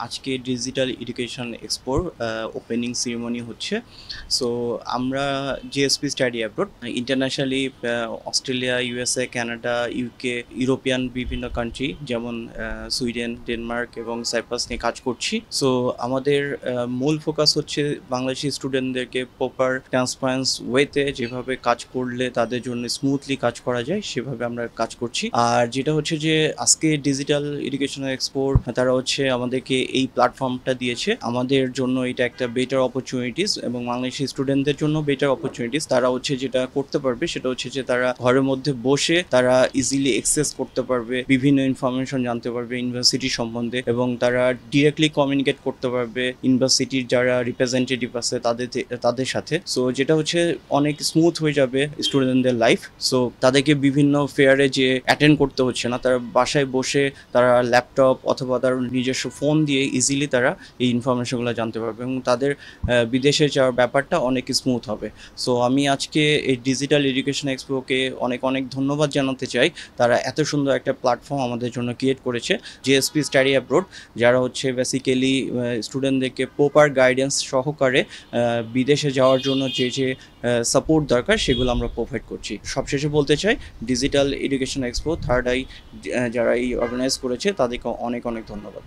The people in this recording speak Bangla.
আজকে ডিজিটাল এডুকেশন এক্সপোর ওপেনিং সেরিমনি হচ্ছে। সো আমরা GSP study abroad internationally Australia, USA, Canada, UK, European বিভিন্ন কান্ট্রি যেমন সুইডেন, ডেনমার্ক এবং সাইপ্রাস নিয়ে কাজ করছি। সো আমাদের মূল ফোকাস হচ্ছে বাংলাদেশি স্টুডেন্টদেরকে প্রপার ট্রান্সপারেন্স ওয়েতে যেভাবে কাজ করলে তাদের জন্য স্মুথলি কাজ করা যায় সেভাবে আমরা কাজ করছি। আর যেটা হচ্ছে যে আজকে ডিজিটাল এডুকেশনাল এক্সপোর তারা হচ্ছে আমাদেরকে এই প্ল্যাটফর্মটা দিয়েছে, আমাদের জন্য এটা একটা বেটার অপরচুনিটিস এবং বাংলাদেশি স্টুডেন্টদের জন্য বেটার অপরচুনিটিস। তারা হচ্ছে যেটা করতে পারবে সেটা হচ্ছে যে তারা ঘরের মধ্যে বসে তারা ইজিলি অ্যাক্সেস করতে পারবে, বিভিন্ন ইনফরমেশন জানতে পারবে ইউনিভার্সিটি সম্বন্ধে এবং তারা ডিরেক্টলি কমিউনিকেট করতে পারবে ইউনিভার্সিটির যারা রিপ্রেজেন্টেটিভ আছে তাদের সাথে। সো যেটা হচ্ছে অনেক স্মুথ হয়ে যাবে স্টুডেন্টদের লাইফ। সো তাদেরকে বিভিন্ন ফেয়ারে যে অ্যাটেন্ড করতে হচ্ছে না, তারা বাসায় বসে তারা ল্যাপটপ অথবা তার নিজস্ব ফোন দিয়ে ইজিলি তারা এই ইনফরমেশনগুলো জানতে পারবে এবং তাদের বিদেশে যাওয়ার ব্যাপারটা অনেক স্মুথ হবে। সো আমি আজকে এই ডিজিটাল এডুকেশন এক্সপোকে অনেক অনেক ধন্যবাদ জানাতে চাই। তারা এত সুন্দর একটা প্ল্যাটফর্ম আমাদের জন্য ক্রিয়েট করেছে, জিএসপি স্টাডি অ্যাব্রোড, যারা হচ্ছে বেসিক্যালি স্টুডেন্টদেরকে প্রপার গাইডেন্স সহকারে বিদেশে যাওয়ার জন্য যে যে সাপোর্ট দরকার সেগুলো আমরা প্রোভাইড করছি। সবশেষে বলতে চাই digital education expo third eye যারা এই অর্গানাইজ করেছে তাদেরকে অনেক অনেক ধন্যবাদ।